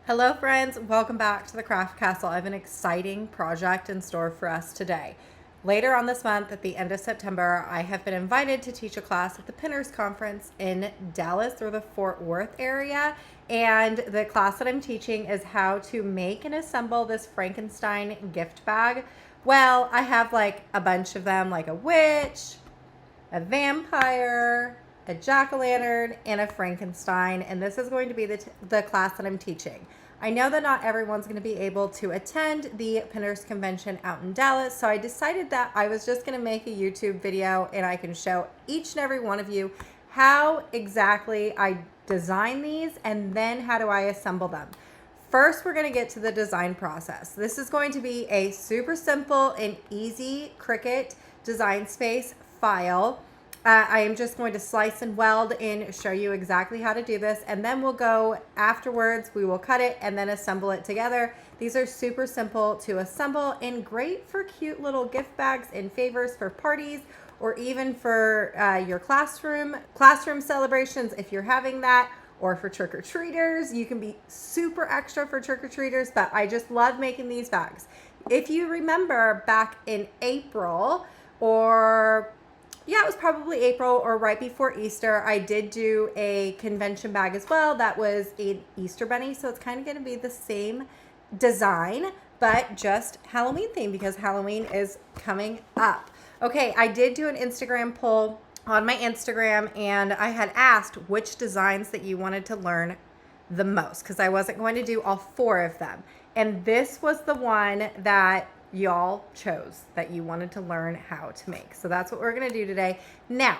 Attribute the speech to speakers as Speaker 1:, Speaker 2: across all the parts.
Speaker 1: Hello friends, welcome back to the Craft Castle. I have an exciting project in store for us today. Later on this month, at the end of September, I have been invited to teach a class at the Pinners Conference in Dallas or the Fort Worth area. And the class that I'm teaching is how to make and assemble this Frankenstein gift bag. Well, I have like a bunch of them, like a witch, a vampire, a jack-o'-lantern, and a Frankenstein, and this is going to be the class that I'm teaching. I know that not everyone's going to be able to attend the Pinners Convention out in Dallas, so I decided that I was just going to make a YouTube video and I can show each and every one of you how exactly I design these and then how do I assemble them. First, we're going to get to the design process. This is going to be a super simple and easy Cricut design space file. I am just going to slice and weld and show you exactly how to do this, and then we'll go afterwards, we will cut it and then assemble it together. These are super simple to assemble and great for cute little gift bags and favors for parties, or even for your classroom celebrations if you're having that, or for trick-or-treaters. You can be super extra for trick-or-treaters, but I just love making these bags. If you remember back in April, it was probably April or right before Easter, I did do a convention bag as well. That was an Easter bunny, so it's kind of going to be the same design, but just Halloween theme because Halloween is coming up. Okay, I did do an Instagram poll on my Instagram, and I had asked which designs that you wanted to learn the most because I wasn't going to do all 4 of them. And this was the one that y'all chose that you wanted to learn how to make. So that's what we're going to do today. Now,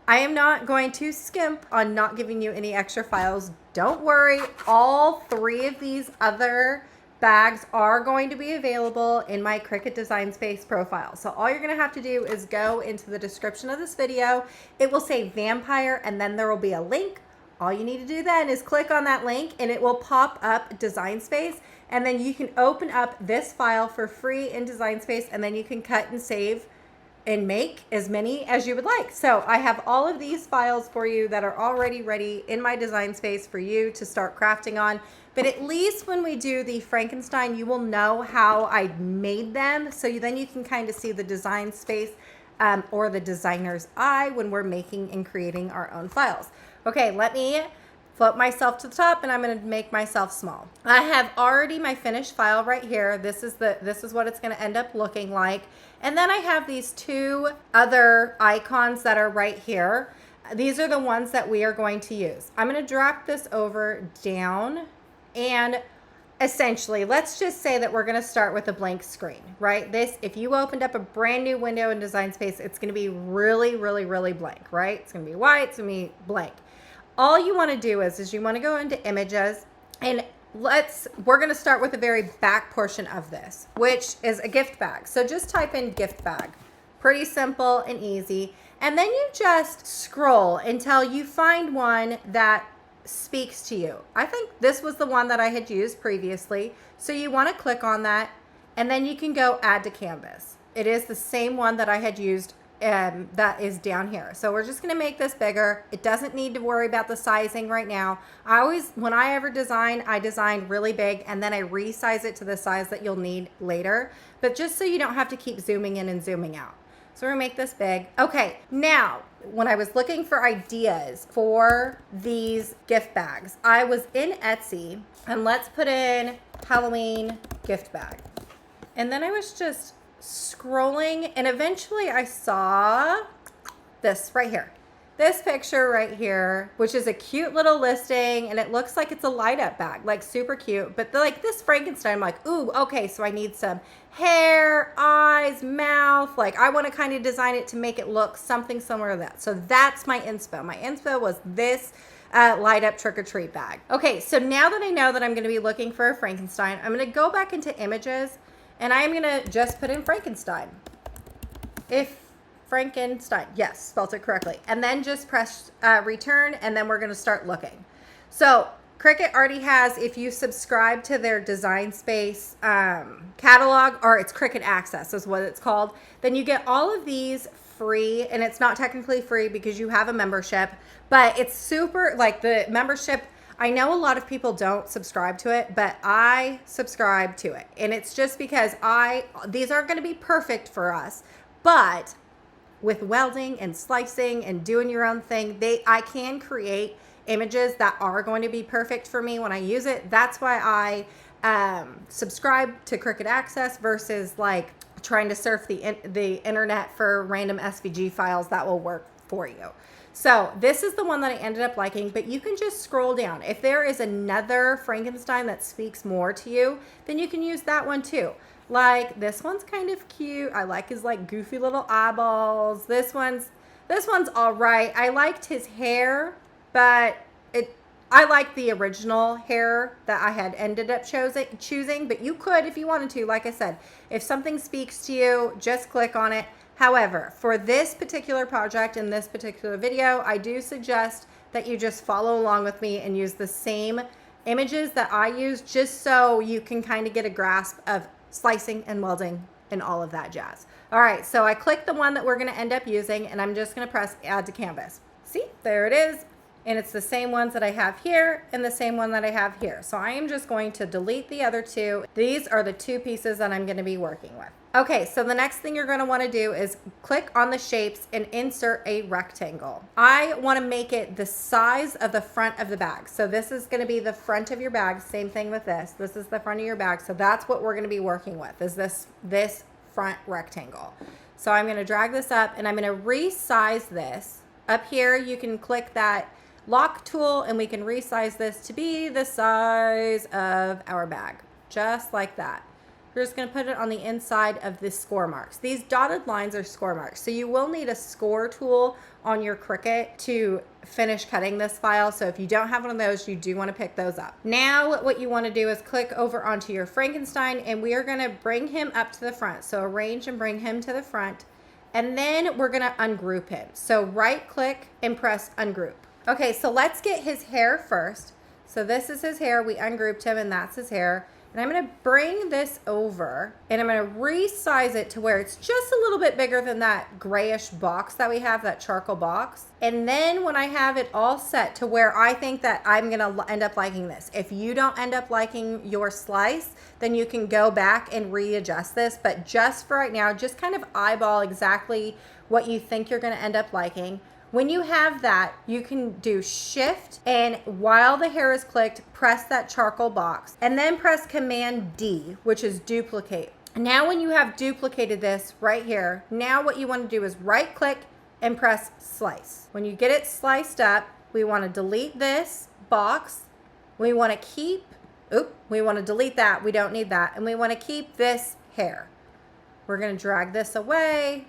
Speaker 1: I am not going to skimp on not giving you any extra files. Don't worry. All 3 of these other bags are going to be available in my Cricut Design Space profile. So all you're going to have to do is go into the description of this video. It will say vampire and then there will be a link. All you need to do then is click on that link and it will pop up Design Space. And then you can open up this file for free in Design Space, and then you can cut and save and make as many as you would like. So I have all of these files for you that are already ready in my Design Space for you to start crafting on. But at least when we do the Frankenstein, you will know how I made them. So then you can kind of see the Design Space or the designer's eye when we're making and creating our own files. Okay, let me flip myself to the top and I'm going to make myself small. I have already my finished file right here. This is what it's going to end up looking like. And then I have these 2 other icons that are right here. These are the ones that we are going to use. I'm going to drop this over down, and essentially, let's just say that we're going to start with a blank screen, right? If you opened up a brand new window in Design Space, it's going to be really, really, really blank, right? It's going to be white, it's going to be blank. All you want to do is you want to go into images, and we're going to start with the very back portion of this, which is a gift bag. So just type in gift bag. Pretty simple and easy. And then you just scroll until you find one that speaks to you. I think this was the one that I had used previously. So you want to click on that, and then you can go add to canvas. It is the same one that I had used that is down here. So we're just going to make this bigger. It doesn't need to worry about the sizing right now. When I ever design, I design really big and then I resize it to the size that you'll need later, but just so you don't have to keep zooming in and zooming out. So we're gonna make this big. Okay, now, when I was looking for ideas for these gift bags, I was in Etsy, and let's put in Halloween gift bag. And then I was just scrolling, and eventually I saw this right here. This picture right here, which is a cute little listing, and it looks like it's a light up bag, like super cute. But like this Frankenstein, I'm like, ooh, okay, so I need some hair, eyes, mouth. Like I want to kind of design it to make it look something similar to that. So that's my inspo. My inspo was this light up trick or treat bag. Okay, so now that I know that I'm going to be looking for a Frankenstein, I'm going to go back into images, and I am going to just put in Frankenstein. Frankenstein, yes, spelled it correctly. And then just press return, and then we're going to start looking. So Cricut already has, if you subscribe to their Design Space catalog, or it's Cricut Access is what it's called, then you get all of these free, and it's not technically free because you have a membership, but it's super, like the membership, I know a lot of people don't subscribe to it, but I subscribe to it. And it's just because these aren't going to be perfect for us, but with welding and slicing and doing your own thing, I can create images that are going to be perfect for me when I use it. That's why I subscribe to Cricut Access versus like trying to surf the internet for random SVG files that will work for you. So this is the one that I ended up liking, but you can just scroll down. If there is another Frankenstein that speaks more to you, then you can use that one too. Like this one's kind of cute. I like his like goofy little eyeballs. This one's all right. I liked his hair, but I like the original hair that I had ended up choosing, but you could if you wanted to. Like I said, if something speaks to you, just click on it. However, for this particular project and this particular video, I do suggest that you just follow along with me and use the same images that I use, just so you can kind of get a grasp of slicing and welding and all of that jazz. All right, so I clicked the one that we're going to end up using, and I'm just going to press add to canvas. See, there it is. And it's the same ones that I have here and the same one that I have here. So I am just going to delete the other two. These are the two pieces that I'm going to be working with. Okay, so the next thing you're going to want to do is click on the shapes and insert a rectangle. I want to make it the size of the front of the bag. So this is going to be the front of your bag. Same thing with this. This is the front of your bag. So that's what we're going to be working with, is this front rectangle. So I'm going to drag this up and I'm going to resize this. Up here, you can click that lock tool and we can resize this to be the size of our bag, just like that. We're just going to put it on the inside of the score marks. These dotted lines are score marks, so you will need a score tool on your Cricut to finish cutting this file. So if you don't have one of those, you do want to pick those up. Now what you want to do is click over onto your Frankenstein, and we are going to bring him up to the front. So arrange and bring him to the front, and then we're going to ungroup him. So right click and press ungroup. Okay, so let's get his hair first. So this is his hair. We ungrouped him and that's his hair. And I'm going to bring this over and I'm going to resize it to where it's just a little bit bigger than that grayish box that we have, that charcoal box. And then when I have it all set to where I think that I'm going to end up liking this, if you don't end up liking your slice, then you can go back and readjust this. But just for right now, just kind of eyeball exactly what you think you're going to end up liking. When you have that, you can do shift, and while the hair is clicked, press that charcoal box and then press Command D, which is duplicate. Now when you have duplicated this right here, now what you want to do is right click and press slice. When you get it sliced up, we want to delete this box. We want to keep, we want to delete that. We don't need that. And we want to keep this hair. We're going to drag this away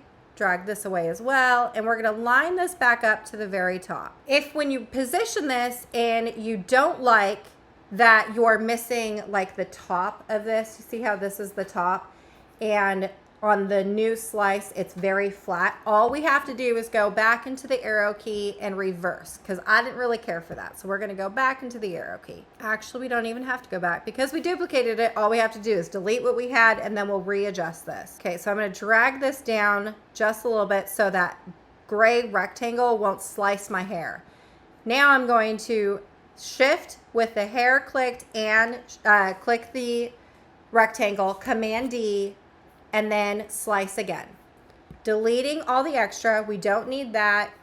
Speaker 1: as well, and we're going to line this back up to the very top. If when you position this and you don't like that you're missing like the top of this, you see how this is the top, and on the new slice it's very flat, all we have to do is go back into the arrow key and reverse, because I didn't really care for that. So we're going to go back into the arrow key. Actually, we don't even have to go back because we duplicated it. All we have to do is delete what we had and then we'll readjust this. Okay, so I'm going to drag this down just a little bit so that gray rectangle won't slice my hair. Now I'm going to shift with the hair clicked and click the rectangle, Command D, and then slice again. Deleting all the extra. We don't need that.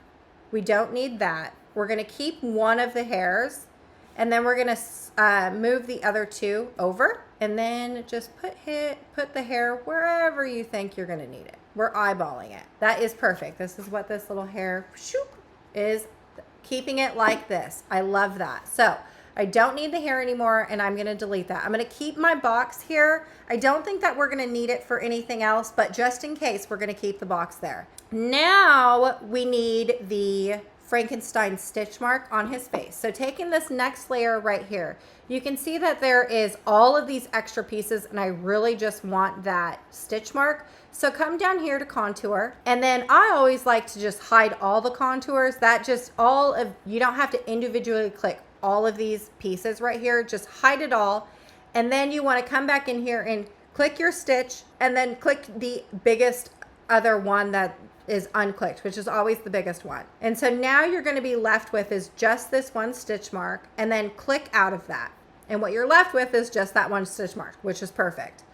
Speaker 1: We don't need that. We're going to keep one of the hairs, and then we're going to move the other two over, and then just put the hair wherever you think you're going to need it. We're eyeballing it. That is perfect. This is what this little hair is, keeping it like this. I love that. So I don't need the hair anymore, and I'm going to delete that. I'm going to keep my box here. I don't think that we're going to need it for anything else, but just in case, we're going to keep the box there. Now we need the Frankenstein stitch mark on his face. So taking this next layer right here, you can see that there is all of these extra pieces, and I really just want that stitch mark. So come down here to contour, and then I always like to just hide all the contours. That just you don't have to individually click all of these pieces right here, just hide it all. And then you want to come back in here and click your stitch, and then click the biggest other one that is unclicked, which is always the biggest one. And so now you're going to be left with is just this one stitch mark, and then click out of that. And what you're left with is just that one stitch mark, which is perfect.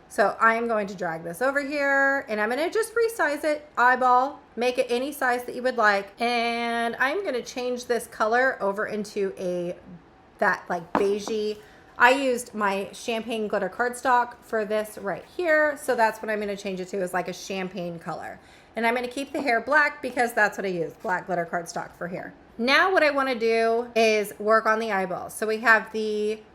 Speaker 1: So I'm going to drag this over here, and I'm going to just resize it, eyeball, make it any size that you would like. And I'm going to change this color over into that like beigey. I used my champagne glitter cardstock for this right here. So that's what I'm going to change it to, is like a champagne color. And I'm going to keep the hair black because that's what I use, black glitter cardstock for hair. Now what I want to do is work on the eyeballs. So we're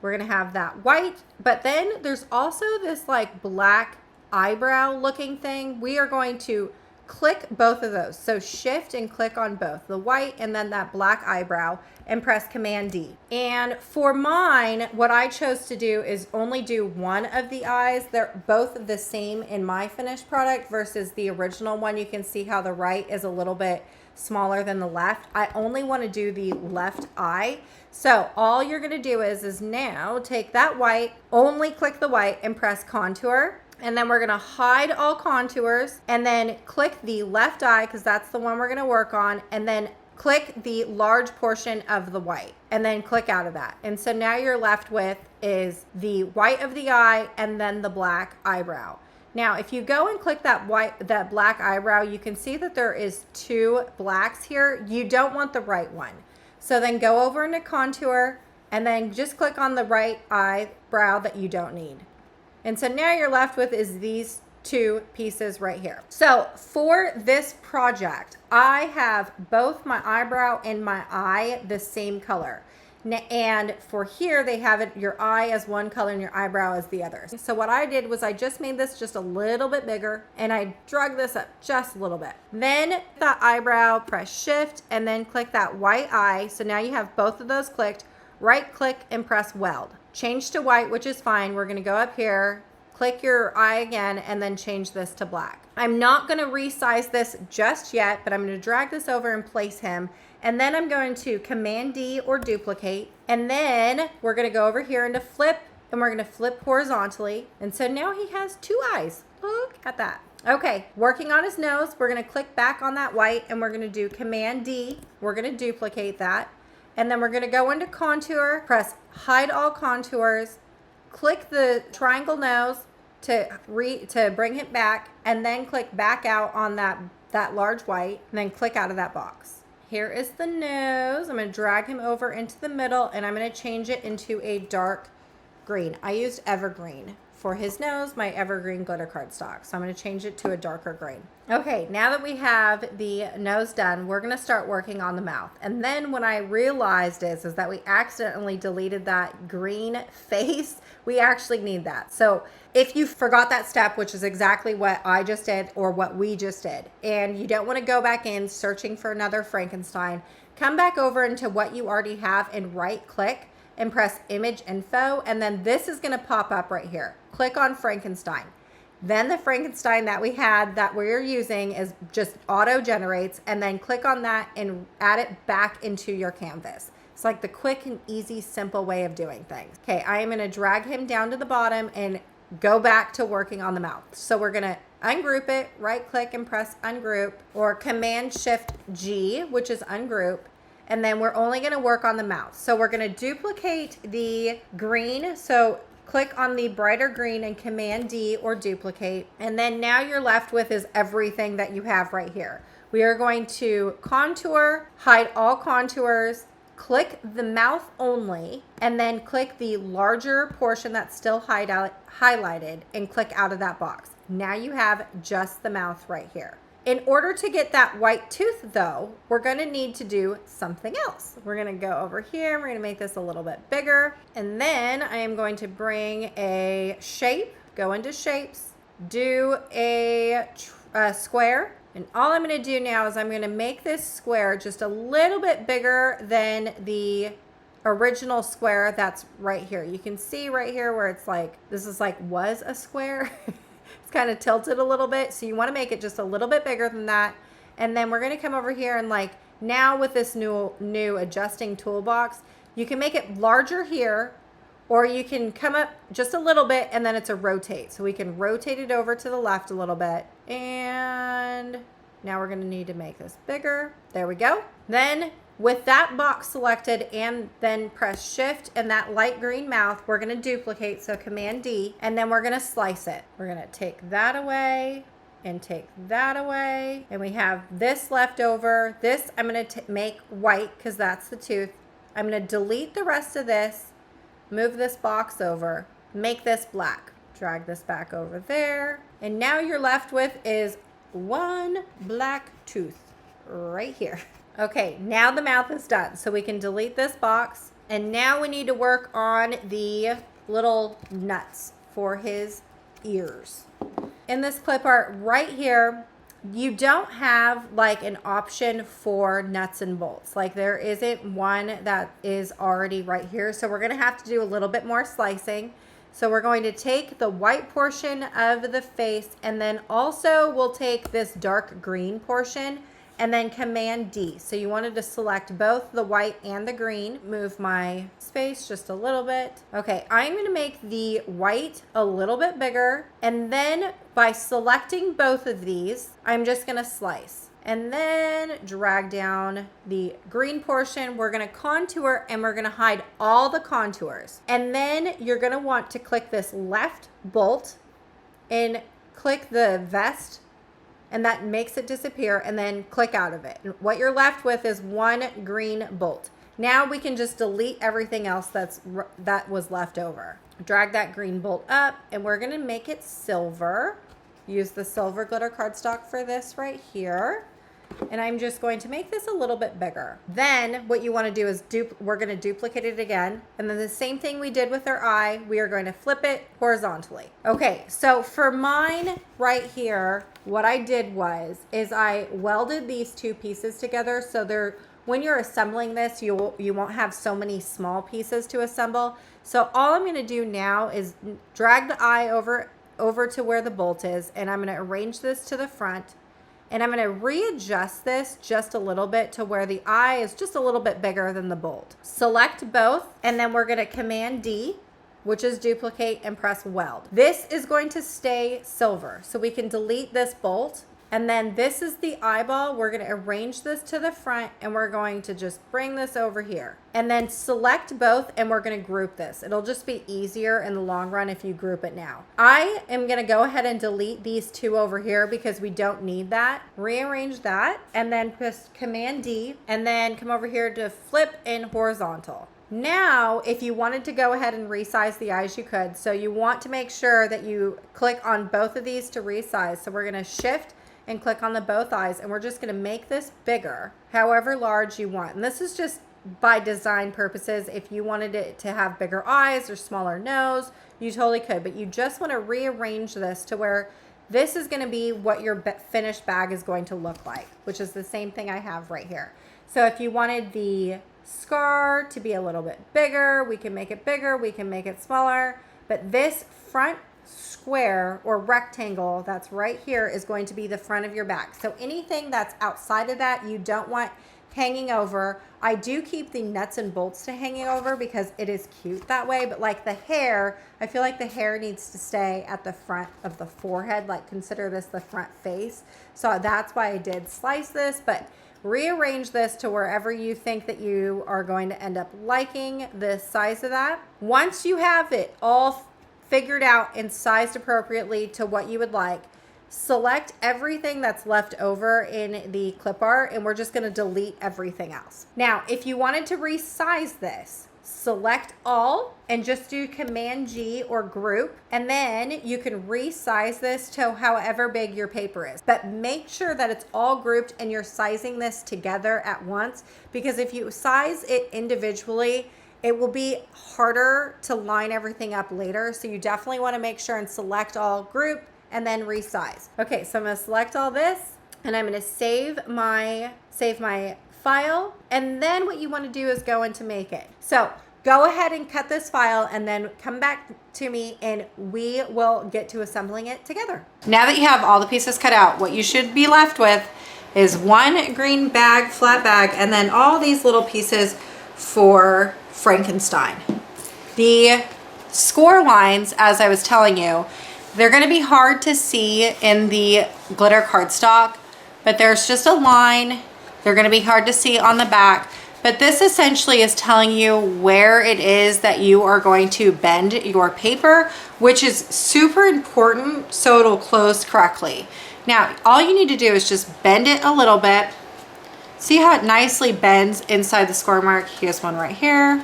Speaker 1: going to have that white, but then there's also this like black eyebrow looking thing. We are going to click both of those. So shift and click on both the white and then that black eyebrow, and press Command D. And for mine, what I chose to do is only do one of the eyes. They're both the same in my finished product versus the original one. You can see how the right is a little bit smaller than the left. I only want to do the left eye. So all you're going to do is now take that white, only click the white and press contour. And then we're going to hide all contours and then click the left eye because that's the one we're going to work on. And then click the large portion of the white and then click out of that. And so now you're left with is the white of the eye and then the black eyebrow. Now, if you go and click that black eyebrow, you can see that there is two blacks here. You don't want the right one. So then go over into contour and then just click on the right eyebrow that you don't need. And so now you're left with is these two pieces right here. So for this project, I have both my eyebrow and my eye the same color. And for here, they have it, your eye as one color and your eyebrow as the other. So what I did was I just made this just a little bit bigger and I drug this up just a little bit. Then the eyebrow, press shift and then click that white eye. So now you have both of those clicked. Right click and press weld. Change to white, which is fine. We're going to go up here, click your eye again, and then change this to black. I'm not going to resize this just yet, but I'm going to drag this over and place him. And then I'm going to Command D or duplicate. And then we're going to go over here into flip, and we're going to flip horizontally. And so now he has two eyes. Look at that. Okay, working on his nose, we're going to click back on that white, and we're going to do Command D. We're going to duplicate that. And then we're going to go into contour, press hide all contours, click the triangle nose to bring it back, and then click back out on that large white, and then click out of that box. Here is the nose. I'm going to drag him over into the middle, and I'm going to change it into a dark green. I used evergreen for his nose, my evergreen glitter cardstock. So I'm going to change it to a darker green. Okay, now that we have the nose done, we're going to start working on the mouth. And then what I realized is that we accidentally deleted that green face. We actually need that. So if you forgot that step, which is exactly what I just did or what we just did, and you don't want to go back in searching for another Frankenstein, come back over into what you already have and right click and press image info. And then this is going to pop up right here. Click on Frankenstein. Then the Frankenstein that we had that we're using is just auto generates, and then click on that and add it back into your canvas. It's like the quick and easy, simple way of doing things. Okay, I am going to drag him down to the bottom and go back to working on the mouth. So we're going to ungroup it, right click and press ungroup, or Command Shift G, which is ungroup. And then we're only going to work on the mouth. So we're going to duplicate the green. So click on the brighter green and Command D or duplicate. And then now you're left with is everything that you have right here. We are going to contour, hide all contours, click the mouth only, and then click the larger portion that's still highlighted and click out of that box. Now you have just the mouth right here. In order to get that white tooth though, we're going to need to do something else. We're going to go over here. We're going to make this a little bit bigger. And then I am going to bring a shape, go into shapes, do a square. And all I'm going to do now is I'm going to make this square just a little bit bigger than the original square that's right here. You can see right here where it's like, this is like was a square. Kind of tilted a little bit, so you want to make it just a little bit bigger than that. And then we're going to come over here and like now with this new adjusting toolbox, you can make it larger here, or you can come up just a little bit and then it's a rotate. So we can rotate it over to the left a little bit, and Now we're gonna need to make this bigger. There we go. Then with that box selected and then press shift and that light green mouth, we're gonna duplicate, so Command D, and then we're gonna slice it. We're gonna take that away and take that away. And we have this left over. This I'm gonna make white because that's the tooth. I'm gonna delete the rest of this, move this box over, make this black. Drag this back over there. And now you're left with is one black tooth right here. Okay, now the mouth is done. So we can delete this box. And now we need to work on the little nuts for his ears. In this clip art right here, you don't have like an option for nuts and bolts. Like there isn't one that is already right here. So we're gonna have to do a little bit more slicing. So we're going to take the white portion of the face, and then also we'll take this dark green portion and then Command D. So you wanted to select both the white and the green. Move my space just a little bit. Okay, I'm gonna make the white a little bit bigger, and then by selecting both of these, I'm just gonna slice. And then drag down the green portion. We're gonna contour and we're gonna hide all the contours. And then you're gonna want to click this left bolt and click the vest, and that makes it disappear, and then click out of it. And what you're left with is one green bolt. Now we can just delete everything else that was left over. Drag that green bolt up, and we're gonna make it silver. Use the silver glitter cardstock for this right here. And I'm just going to make this a little bit bigger. Then what you want to do is we're going to duplicate it again. And then the same thing we did with our eye, we are going to flip it horizontally. Okay, so for mine right here, what I did is I welded these two pieces together. So when you're assembling this, you won't have so many small pieces to assemble. So all I'm going to do now is drag the eye over to where the bolt is, and I'm going to arrange this to the front. And I'm going to readjust this just a little bit to where the eye is just a little bit bigger than the bolt. Select both, and then we're going to Command D, which is duplicate, and press weld. This is going to stay silver, so we can delete this bolt. And then this is the eyeball. We're going to arrange this to the front, and we're going to just bring this over here. And then select both, and we're going to group this. It'll just be easier in the long run if you group it now. I am going to go ahead and delete these two over here because we don't need that. Rearrange that, and then press Command D, and then come over here to flip in horizontal. Now, if you wanted to go ahead and resize the eyes, you could. So you want to make sure that you click on both of these to resize. So we're going to shift and click on the both eyes, and we're just going to make this bigger, however large you want. And this is just by design purposes. If you wanted it to have bigger eyes or smaller nose, you totally could, but you just want to rearrange this to where this is going to be what your finished bag is going to look like, which is the same thing I have right here. So if you wanted the scar to be a little bit bigger, we can make it bigger, we can make it smaller, but this front square or rectangle that's right here is going to be the front of your bag. So anything that's outside of that you don't want hanging over. I do keep the nuts and bolts to hanging over because it is cute that way, but like the hair, I feel like the hair needs to stay at the front of the forehead, like consider this the front face. So that's why I did slice this, but rearrange this to wherever you think that you are going to end up liking the size of that. Once you have it all figured out and sized appropriately to what you would like, select everything that's left over in the clip art, and we're just going to delete everything else. Now, if you wanted to resize this, select all and just do Command G or group, and then you can resize this to however big your paper is. But make sure that it's all grouped and you're sizing this together at once, because if you size it individually, it will be harder to line everything up later. So you definitely want to make sure and select all, group, and then resize. Okay, so I'm going to select all this, and I'm going to save my file. And then what you want to do is go into Make It. So go ahead and cut this file, and then come back to me and we will get to assembling it together. Now that you have all the pieces cut out, what you should be left with is one green bag, flat bag, and then all these little pieces for Frankenstein. The score lines, as I was telling you, they're going to be hard to see in the glitter cardstock, but there's just a line. They're gonna be hard to see on the back, but this essentially is telling you where it is that you are going to bend your paper, which is super important so it'll close correctly. Now, all you need to do is just bend it a little bit. See how it nicely bends inside the score mark? Here's one right here.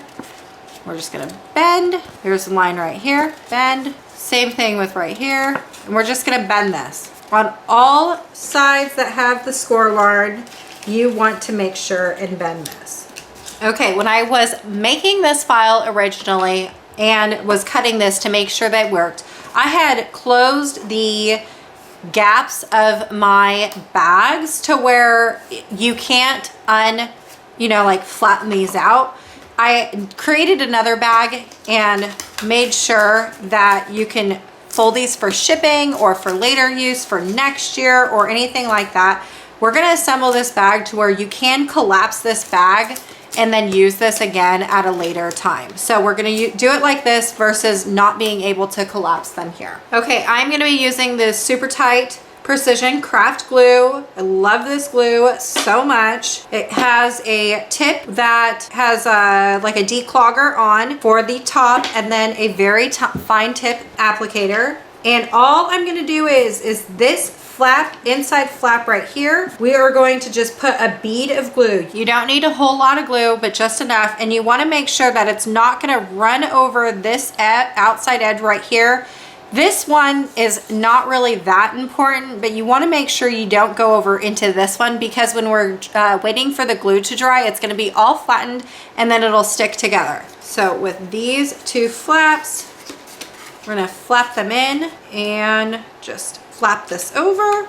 Speaker 1: We're just gonna bend. There's a line right here, bend. Same thing with right here. And we're just gonna bend this. On all sides that have the score line, you want to make sure and bend this. Okay, when I was making this file originally and was cutting this to make sure that it worked, I had closed the gaps of my bags to where you can't like flatten these out. I created another bag and made sure that you can fold these for shipping or for later use for next year or anything like that. We're gonna assemble this bag to where you can collapse this bag and then use this again at a later time. So we're gonna do it like this versus not being able to collapse them here. Okay, I'm gonna be using this super tight precision craft glue. I love this glue so much. It has a tip that has like a declogger on for the top and then a very fine tip applicator. And all I'm gonna do is this flap, inside flap right here, we are going to just put a bead of glue. You don't need a whole lot of glue, but just enough. And you wanna make sure that it's not gonna run over this outside edge right here. This one is not really that important, but you wanna make sure you don't go over into this one because when we're waiting for the glue to dry, it's gonna be all flattened and then it'll stick together. So with these two flaps, we're gonna flap them in and just flap this over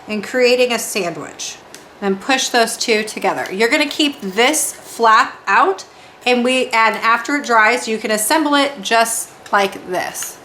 Speaker 1: and creating a sandwich. Then push those two together. You're gonna keep this flap out and after it dries, you can assemble it just like this.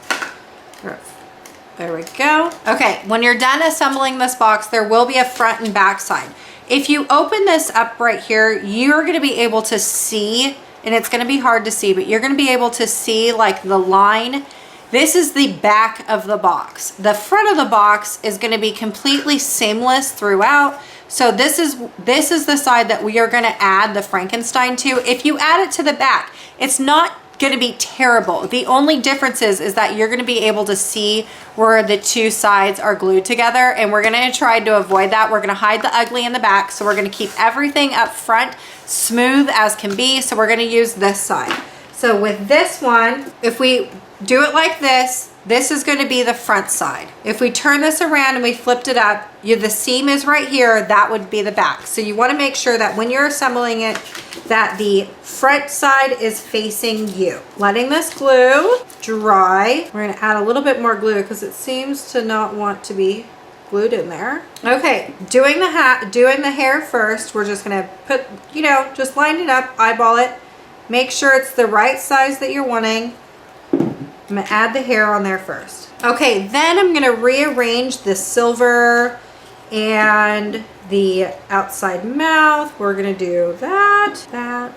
Speaker 1: There we go. Okay, when you're done assembling this box, there will be a front and back side. If you open this up right here, you're gonna be able to see, and it's gonna be hard to see, but you're gonna be able to see like the line. This is the back of the box. The front of the box is gonna be completely seamless throughout. So this is the side that we are gonna add the Frankenstein to. If you add it to the back, it's not gonna be terrible. The only difference is that you're gonna be able to see where the two sides are glued together, and we're gonna try to avoid that. We're gonna hide the ugly in the back, so we're gonna keep everything up front smooth as can be. So we're gonna use this side. So with this one, if we do it like this, this is going to be the front side. If we turn this around and we flipped it up, the seam is right here, that would be the back. So you want to make sure that when you're assembling it, that the front side is facing you. Letting this glue dry. We're going to add a little bit more glue because it seems to not want to be glued in there. Okay, doing the hair first. We're just going to put, just line it up, eyeball it. Make sure it's the right size that you're wanting. I'm gonna add the hair on there first. Okay, then I'm gonna rearrange the silver and the outside mouth. We're gonna do that.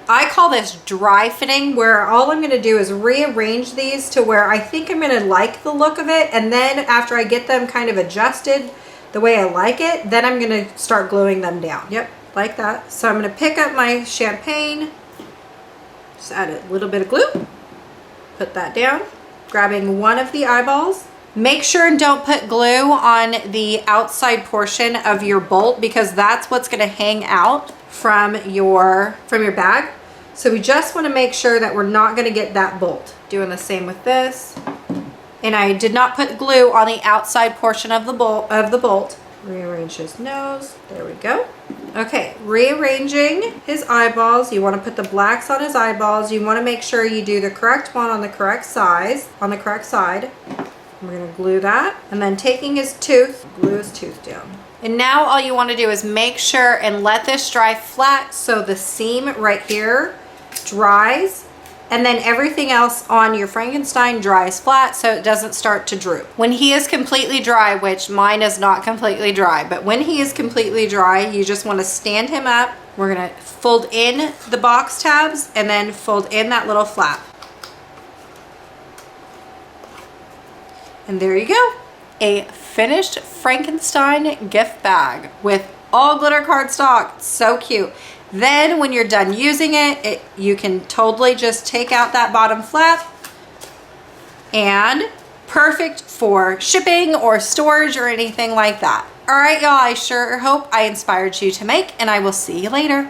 Speaker 1: I call this dry fitting, where all I'm gonna do is rearrange these to where I think I'm gonna like the look of it. And then after I get them kind of adjusted the way I like it, then I'm gonna start gluing them down. Yep, like that. So I'm gonna pick up my champagne, just add a little bit of glue, put that down. Grabbing one of the eyeballs. Make sure and don't put glue on the outside portion of your bolt because that's what's gonna hang out from your bag. So we just wanna make sure that we're not gonna get that bolt. Doing the same with this. And I did not put glue on the outside portion of the bolt. Rearrange his nose, there we go. Okay, rearranging his eyeballs. You want to put the blacks on his eyeballs. You want to make sure you do the correct one on the correct size, on the correct side. We're going to glue that. And then taking his tooth, glue his tooth down. And now all you want to do is make sure and let this dry flat so the seam right here dries. And then everything else on your Frankenstein dries flat so it doesn't start to droop. When he is completely dry, which mine is not completely dry, but when he is completely dry, you just want to stand him up. We're gonna fold in the box tabs and then fold in that little flap. And there you go. A finished Frankenstein gift bag with all glitter cardstock. So cute. Then when you're done using it, you can totally just take out that bottom flap, and perfect for shipping or storage or anything like that. All right, y'all, I sure hope I inspired you to make, and I will see you later.